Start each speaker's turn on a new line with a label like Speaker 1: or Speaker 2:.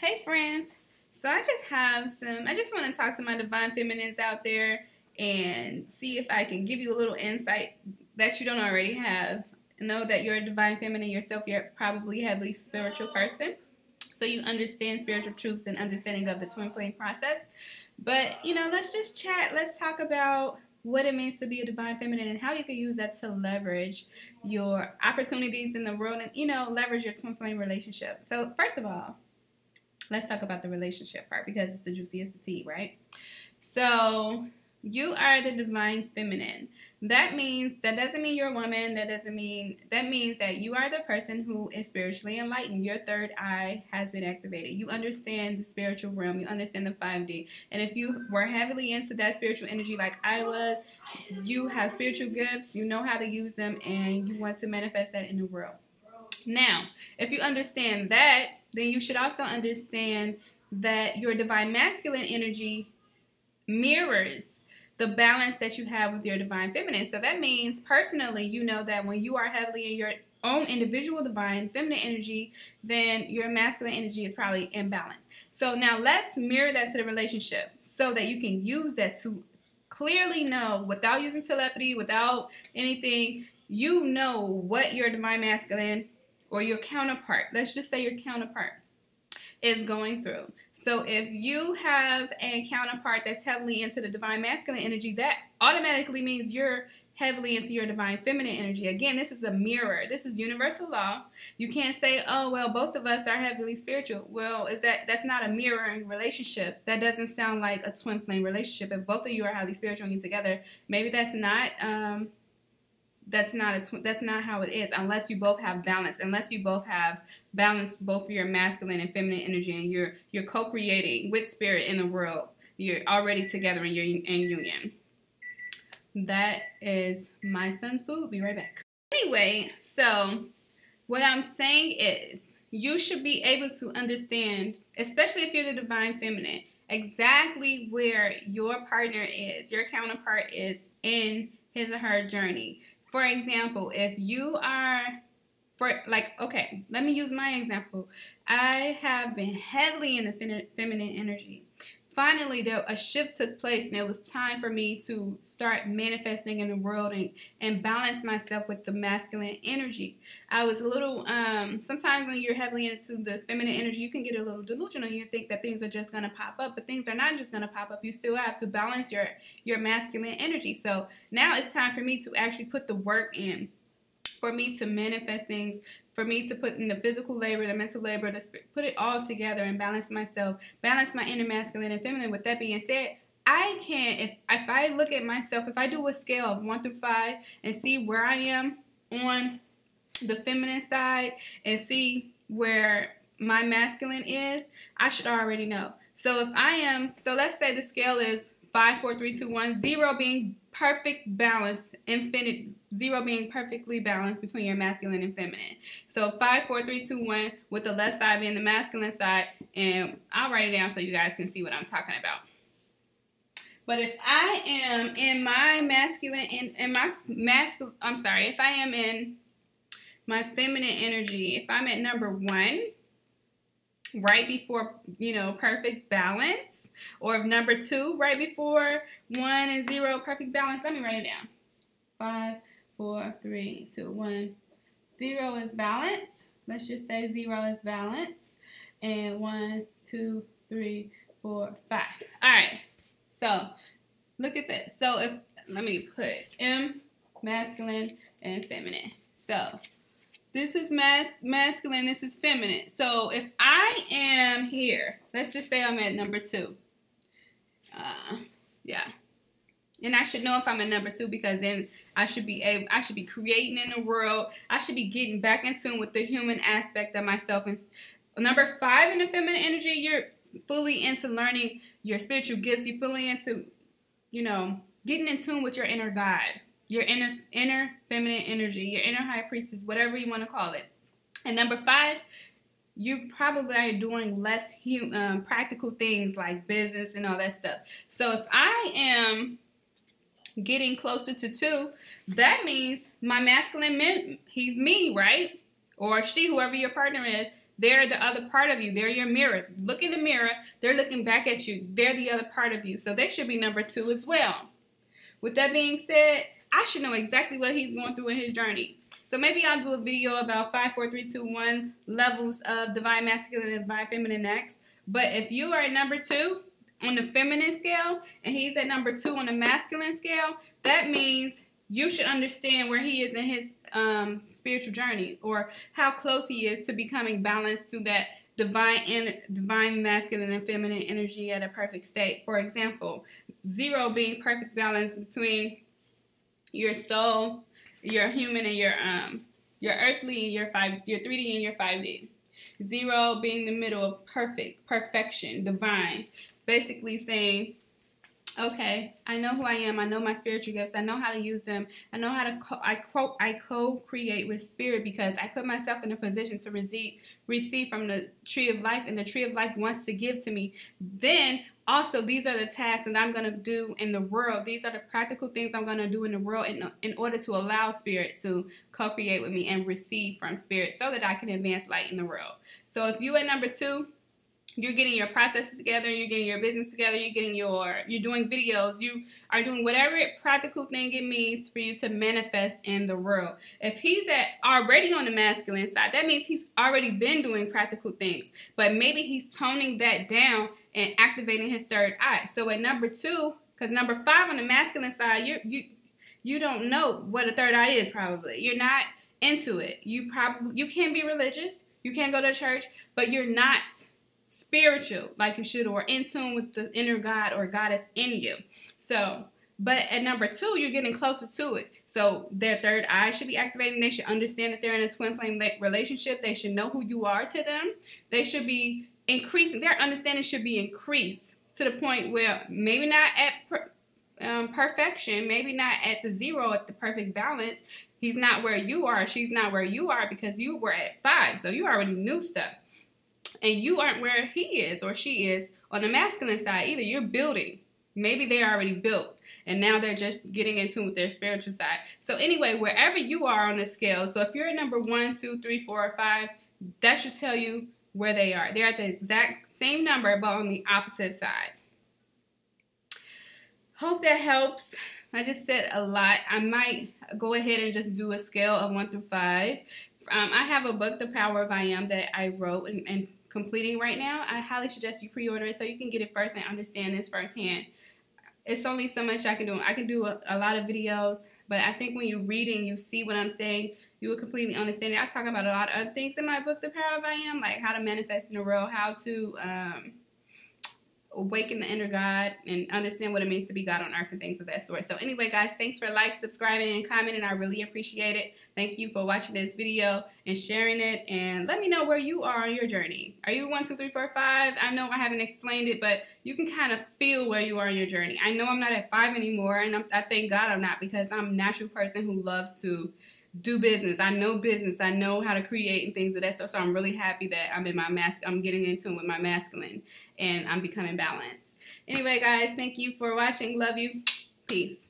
Speaker 1: Hey friends, so I just want to talk to my divine feminines out there and see if I can give you a little insight that you don't already have. Know that you're a divine feminine yourself, you're probably a heavily spiritual person. So you understand spiritual truths and understanding of the twin flame process. But, let's just chat. Let's talk about what it means to be a divine feminine and how you can use that to leverage your opportunities in the world and, leverage your twin flame relationship. So first of all, let's talk about the relationship part because it's the juiciest of tea, right? So you are the divine feminine. That doesn't mean you're a woman. That means that you are the person who is spiritually enlightened. Your third eye has been activated. You understand the spiritual realm. You understand the 5D. And if you were heavily into that spiritual energy like I was, you have spiritual gifts, you know how to use them, and you want to manifest that in the world. Now, if you understand that, then you should also understand that your divine masculine energy mirrors the balance that you have with your divine feminine. So that means personally, you know that when you are heavily in your own individual divine feminine energy, then your masculine energy is probably imbalanced. So now let's mirror that to the relationship so that you can use that to clearly know, without using telepathy, without anything, you know what your divine masculine or your counterpart, let's just say your counterpart, is going through. So if you have a counterpart that's heavily into the divine masculine energy, that automatically means you're heavily into your divine feminine energy. Again, this is a mirror. This is universal law. You can't say, oh, well, both of us are heavily spiritual. Well, that's not a mirroring relationship. That doesn't sound like a twin flame relationship. If both of you are highly spiritual and you together, maybe that's not how it is, unless you both have balance. Unless you both have balance, both your masculine and feminine energy, and you're co-creating with spirit in the world. You're already together and you're in union. That is my son's food. Be right back. Anyway, so what I'm saying is you should be able to understand, especially if you're the divine feminine, exactly where your partner is, your counterpart is in his or her journey. For example, if you are, okay, let me use my example. I have been heavily in the feminine energy. Finally, a shift took place, and it was time for me to start manifesting in the world and balance myself with the masculine energy. I was a little, sometimes when you're heavily into the feminine energy, you can get a little delusional. You think that things are just going to pop up, but things are not just going to pop up. You still have to balance your masculine energy. So now it's time for me to actually put the work in, for me to manifest things, for me to put in the physical labor, the mental labor, put it all together and balance myself, balance my inner masculine and feminine. With that being said, I can, if I look at myself, if I do a scale of 1 through 5 and see where I am on the feminine side and see where my masculine is, I should already know. So if I am, so let's say the scale is 5, 4, 3, 2, 1, 0 being perfect balance, infinite, 0 being perfectly balanced between your masculine and feminine. So 5, 4, 3, 2, 1, with the left side being the masculine side, and I'll write it down so you guys can see what I'm talking about. But if I am in my masculine, if I am in my feminine energy, if I'm at number 1, right before, perfect balance, or number 2, right before 1 and 0, perfect balance. Let me write it down. 5, 4, 3, 2, 1. 0 is balance. Let's just say 0 is balance. And 1, 2, 3, 4, 5. All right. So look at this. So let me put M, masculine, and feminine. So this is masculine, this is feminine. So if I am here, let's just say I'm at number 2. Yeah. And I should know if I'm at number 2, because then I should be creating in the world. I should be getting back in tune with the human aspect of myself. And number 5 in the feminine energy, you're fully into learning your spiritual gifts. You're fully into, getting in tune with your inner guide. Your inner feminine energy, your inner high priestess, whatever you want to call it. And number 5, you probably are doing less practical things like business and all that stuff. So if I am getting closer to 2, that means my masculine, he's me, right? Or she, whoever your partner is, They're the other part of you. They're your mirror. Look in the mirror. They're looking back at you. They're the other part of you. So they should be number 2 as well. With that being said, I should know exactly what he's going through in his journey. So maybe I'll do a video about 5, 4, 3, 2, 1 levels of divine masculine and divine feminine next. But if you are at number 2 on the feminine scale and he's at number 2 on the masculine scale, that means you should understand where he is in his spiritual journey, or how close he is to becoming balanced to that divine masculine and feminine energy at a perfect state. For example, 0 being perfect balance between your soul, your human, and your earthly, and your 3D and your 5D. 0 being the middle of perfection, divine. Basically saying, okay, I know who I am. I know my spiritual gifts. I know how to use them. I know how to I co-create with spirit, because I put myself in a position to receive from the tree of life, and the tree of life wants to give to me. Then also, these are the tasks that I'm going to do in the world. These are the practical things I'm going to do in the world in order to allow spirit to co-create with me and receive from spirit, so that I can advance light in the world. So if you at number 2, you're getting your processes together, you're getting your business together, you're doing videos, you are doing whatever practical thing it means for you to manifest in the world. If he's already on the masculine side, that means he's already been doing practical things, but maybe he's toning that down and activating his third eye. So at number 2, because number 5 on the masculine side, you don't know what a third eye is. Probably you're not into it. You can be religious, you can go to church, but you're not spiritual like you should, or in tune with the inner God or goddess in you. So, but at number 2, you're getting closer to it. So their third eye should be activating. They should understand that they're in a twin flame relationship. They should know who you are to them. They should be increasing. Their understanding should be increased to the point where maybe not at perfection, maybe not at the 0, at the perfect balance. He's not where you are. She's not where you are, because you were at 5. So you already knew stuff. And you aren't where he is or she is on the masculine side either. You're building. Maybe they're already built, and now they're just getting in tune with their spiritual side. So anyway, wherever you are on the scale, so if you're at number 1, 2, 3, 4, or 5, that should tell you where they are. They're at the exact same number, but on the opposite side. Hope that helps. I just said a lot. I might go ahead and just do a scale of 1 through 5. I have a book, The Power of I Am, that I wrote and completing right now. I highly suggest you pre-order it so you can get it first and understand this firsthand. It's only so much I can do. I can do a lot of videos, but I think when you're reading, you see what I'm saying, you will completely understand it. I talk about a lot of other things in my book, The Power of I Am, like how to manifest in the world, how to awaken the inner God, and understand what it means to be God on earth and things of that sort. So anyway, guys, thanks for subscribing, and commenting. I really appreciate it. Thank you for watching this video and sharing it. And let me know where you are on your journey. Are you 1, 2, 3, 4, 5? I know I haven't explained it, but you can kind of feel where you are on your journey. I know I'm not at 5 anymore, and I thank God I'm not, because I'm a natural person who loves to do business. I know business. I know how to create and things of that sort. So I'm really happy that I'm getting into it with my masculine, and I'm becoming balanced. Anyway, guys, thank you for watching. Love you. Peace.